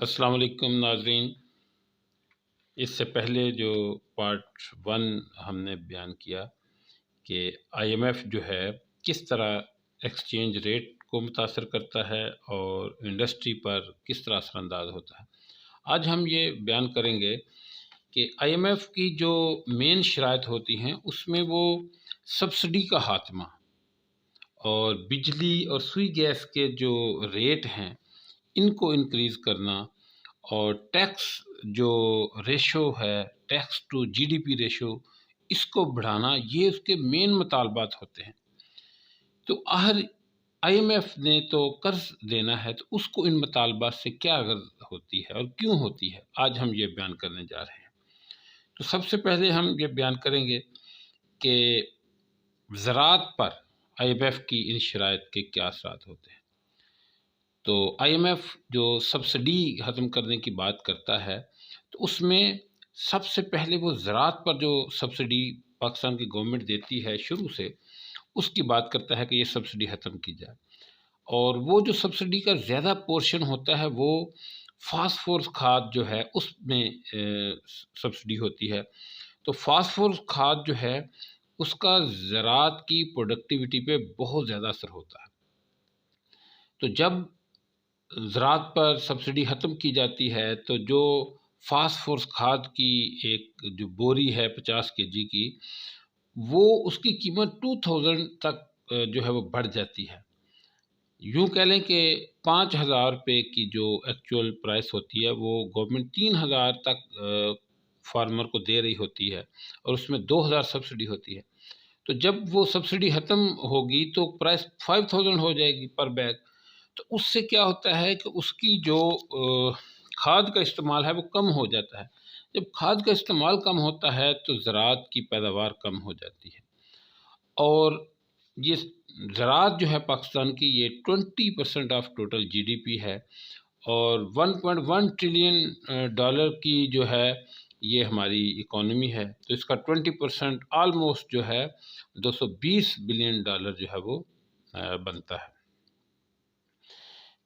السلام علیکم ناظرین۔ اس سے پہلے جو پارٹ 1 ہم نے بیان کیا کہ آئی ایم ایف جو ہے کس طرح ایکسچینج ریٹ کو متاثر کرتا ہے اور انڈسٹری پر کس طرح اثر انداز ہوتا ہے، آج ہم یہ بیان کریں گے کہ آئی ایم ایف کی جو مین شرائط ہوتی ہیں اس میں وہ سبسڈی کا خاتمہ اور بجلی اور سوئی گیس کے جو ریٹ ہیں ان کو انکریز کرنا اور ٹیکس جو ریشو ہے، ٹیکس ٹو جی ڈی پی ریشو، اس کو بڑھانا، یہ اس کے مین مطالبات ہوتے ہیں۔ تو ہر آئی ایم ایف نے تو قرض دینا ہے، تو اس کو ان مطالبات سے کیا غرض ہوتی ہے اور کیوں ہوتی ہے، آج ہم یہ بیان کرنے جا رہے ہیں۔ تو سب سے پہلے ہم یہ بیان کریں گے کہ زراعت پر آئی ایم ایف کی ان شرائط کے کیا اثرات ہوتے ہیں۔ تو آئی ایم ایف جو سبسڈی ختم کرنے کی بات کرتا ہے تو اس میں سب سے پہلے وہ زراعت پر جو سبسڈی پاکستان کی گورنمنٹ دیتی ہے شروع سے، اس کی بات کرتا ہے کہ یہ سبسڈی ختم کی جائے، اور وہ جو سبسڈی کا زیادہ پورشن ہوتا ہے وہ فاسفورس کھاد جو ہے اس میں سبسڈی ہوتی ہے۔ تو فاسفورس کھاد جو ہے اس کا زراعت کی پروڈکٹیوٹی پہ بہت زیادہ اثر ہوتا ہے۔ تو جب زراعت پر سبسڈی ختم کی جاتی ہے تو جو فاسفورس کھاد کی ایک جو بوری ہے 50 کے جی کی، وہ اس کی قیمت 2000 تک جو ہے وہ بڑھ جاتی ہے۔ یوں کہہ لیں کہ 5000 روپے کی جو ایکچول پرائس ہوتی ہے وہ گورنمنٹ 3000 تک فارمر کو دے رہی ہوتی ہے، اور اس میں 2000 سبسڈی ہوتی ہے۔ تو جب وہ سبسڈی ختم ہوگی تو پرائس 5000 ہو جائے گی پر بیگ۔ تو اس سے کیا ہوتا ہے کہ اس کی جو کھاد کا استعمال ہے وہ کم ہو جاتا ہے۔ جب کھاد کا استعمال کم ہوتا ہے تو زراعت کی پیداوار کم ہو جاتی ہے، اور یہ زراعت جو ہے پاکستان کی یہ 20% آف ٹوٹل جی ڈی پی ہے، اور 1.1 ٹریلین ڈالر کی جو ہے یہ ہماری اکانومی ہے۔ تو اس کا 20% آلموسٹ جو ہے 220 بلین ڈالر جو ہے وہ بنتا ہے۔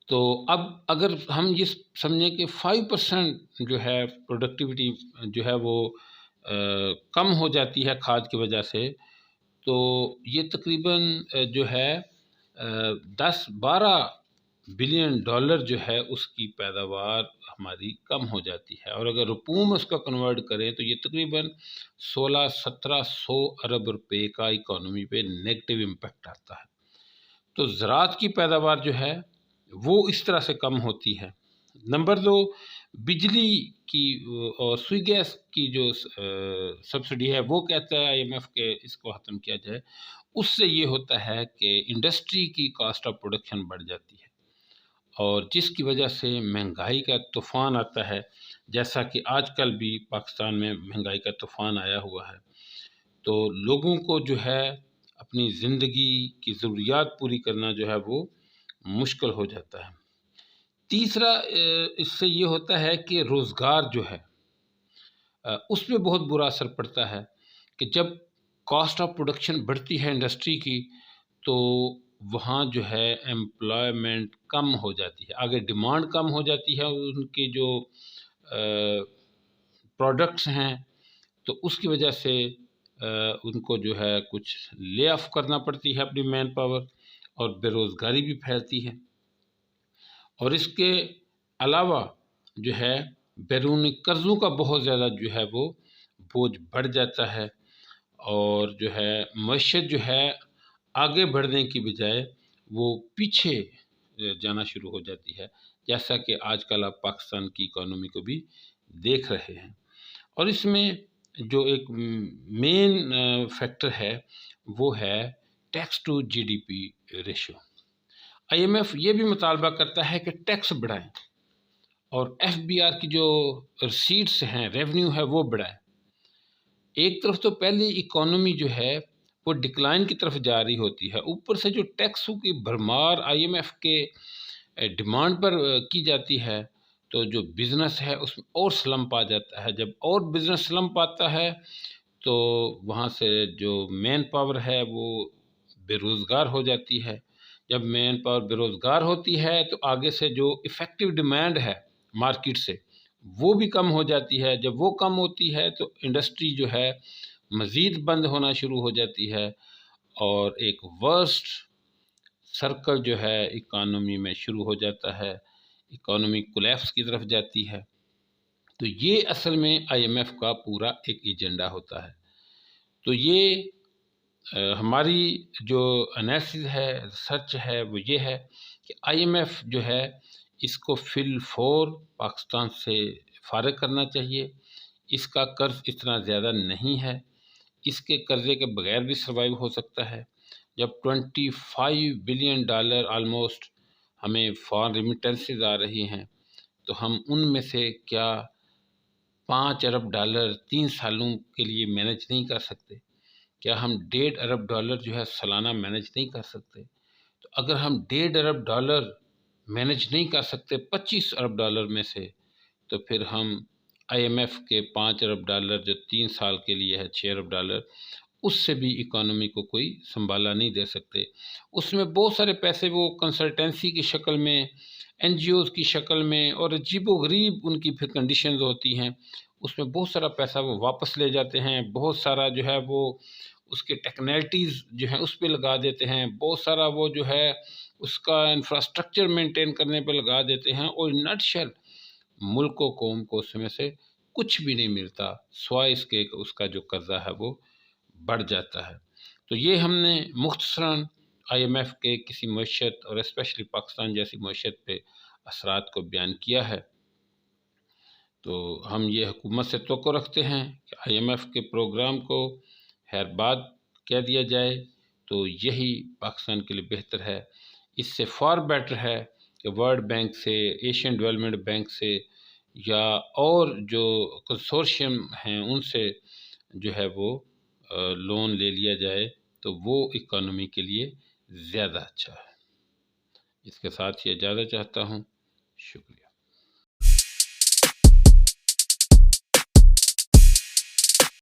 تو اب اگر ہم یہ سمجھیں کہ 5% جو ہے پروڈکٹیوٹی جو ہے وہ کم ہو جاتی ہے کھاد کی وجہ سے، تو یہ تقریباً جو ہے 10-12 بلین ڈالر جو ہے اس کی پیداوار ہماری کم ہو جاتی ہے، اور اگر روپوں میں اس کا کنورٹ کریں تو یہ تقریباً 1600-1700 ارب روپے کا اکانومی پہ نیگیٹو امپیکٹ آتا ہے۔ تو زراعت کی پیداوار جو ہے وہ اس طرح سے کم ہوتی ہے۔ نمبر 2، بجلی کی اور سوئی گیس کی جو سبسڈی ہے وہ کہتا ہے آئی ایم ایف کے اس کو ختم کیا جائے۔ اس سے یہ ہوتا ہے کہ انڈسٹری کی کاسٹ آف پروڈکشن بڑھ جاتی ہے، اور جس کی وجہ سے مہنگائی کا طوفان آتا ہے، جیسا کہ آج کل بھی پاکستان میں مہنگائی کا طوفان آیا ہوا ہے۔ تو لوگوں کو جو ہے اپنی زندگی کی ضروریات پوری کرنا جو ہے وہ مشکل ہو جاتا ہے۔ تیسرا اس سے یہ ہوتا ہے کہ روزگار جو ہے اس پہ بہت برا اثر پڑتا ہے، کہ جب کاسٹ آف پروڈکشن بڑھتی ہے انڈسٹری کی تو وہاں جو ہے ایمپلائمنٹ کم ہو جاتی ہے، آگے ڈیمانڈ کم ہو جاتی ہے ان کی جو پروڈکٹس ہیں، تو اس کی وجہ سے ان کو جو ہے کچھ لے آف کرنا پڑتی ہے اپنی مین پاور، اور بے روزگاری بھی پھیلتی ہے۔ اور اس کے علاوہ جو ہے بیرونی قرضوں کا بہت زیادہ جو ہے وہ بوجھ بڑھ جاتا ہے، اور جو ہے معیشت جو ہے آگے بڑھنے کی بجائے وہ پیچھے جانا شروع ہو جاتی ہے، جیسا کہ آج کل آپ پاکستان کی اکانومی کو بھی دیکھ رہے ہیں۔ اور اس میں جو ایک مین فیکٹر ہے وہ ہے ٹیکس ٹو جی ڈی پی ریشو۔ آئی ایم ایف یہ بھی مطالبہ کرتا ہے کہ ٹیکس بڑھائیں، اور ایف بی آر کی جو ریسیٹس ہیں، ریونیو ہے، وہ بڑھائیں۔ ایک طرف تو پہلی اکانومی جو ہے وہ ڈکلائن کی طرف جا رہی ہوتی ہے، اوپر سے جو ٹیکسوں کی بھرمار آئی ایم ایف کے ڈیمانڈ پر کی جاتی ہے، تو جو بزنس ہے اس میں اور سلمپ آ جاتا ہے۔ جب اور بزنس سلمپ آتا ہے تو وہاں سے جو مین پاور ہے وہ بے روزگار ہو جاتی ہے۔ جب مین پاور بے روزگار ہوتی ہے تو آگے سے جو افیکٹو ڈیمانڈ ہے مارکیٹ سے وہ بھی کم ہو جاتی ہے. جب وہ کم ہوتی ہے تو انڈسٹری جو ہے مزید بند ہونا شروع ہو جاتی ہے اور ایک ورسٹ سرکل جو ہے اکانومی میں شروع ہو جاتا ہے، اکانومی کولیپس کی طرف جاتی ہے. تو یہ اصل میں آئی ایم ایف کا پورا ایک ایجنڈا ہوتا ہے. تو یہ ہماری جو انالیسز ہے، ریسرچ ہے، وہ یہ ہے کہ آئی ایم ایف جو ہے اس کو فی الفور پاکستان سے فارغ کرنا چاہیے. اس کا قرض اتنا زیادہ نہیں ہے، اس کے قرضے کے بغیر بھی سروائیو ہو سکتا ہے. جب $25 بلین آلموسٹ ہمیں فارن ریمیٹنسز آ رہی ہیں تو ہم ان میں سے کیا $5 ارب 3 سالوں کے لیے مینج نہیں کر سکتے؟ کیا ہم $1.5 ارب جو ہے سالانہ مینج نہیں کر سکتے؟ تو اگر ہم $1.5 ارب مینج نہیں کر سکتے $25 ارب میں سے، تو پھر ہم آئی ایم ایف کے $5 ارب جو 3 سال کے لیے ہے $6 ارب، اس سے بھی اکانومی کو کوئی سنبھالا نہیں دے سکتے. اس میں بہت سارے پیسے وہ کنسلٹنسی کی شکل میں، این جی اوز کی شکل میں، اور عجیب و غریب ان کی پھر کنڈیشنز ہوتی ہیں. اس میں بہت سارا پیسہ وہ واپس لے جاتے ہیں، بہت سارا جو ہے وہ اس کے ٹیکنالٹیز جو ہیں اس پہ لگا دیتے ہیں، بہت سارا وہ جو ہے اس کا انفراسٹرکچر مینٹین کرنے پہ لگا دیتے ہیں، اور نٹ شیل ملک و قوم کو اس میں سے کچھ بھی نہیں ملتا سوائے اس کے اس کا جو قرضہ ہے وہ بڑھ جاتا ہے. تو یہ ہم نے مختصراً آئی ایم ایف کے کسی معیشت اور اسپیشلی پاکستان جیسی معیشت پہ اثرات کو بیان کیا ہے. تو ہم یہ حکومت سے توقع رکھتے ہیں کہ آئی ایم ایف کے پروگرام کو خیر بات کہہ دیا جائے تو یہی پاکستان کے لیے بہتر ہے. اس سے فار بیٹر ہے کہ ورلڈ بینک سے، ایشین ڈیولپمنٹ بینک سے، یا اور جو کنسورشیم ہیں ان سے جو ہے وہ لون لے لیا جائے تو وہ اکانومی کے لیے زیادہ اچھا ہے. اس کے ساتھ ہی اجازت چاہتا ہوں. شکریہ.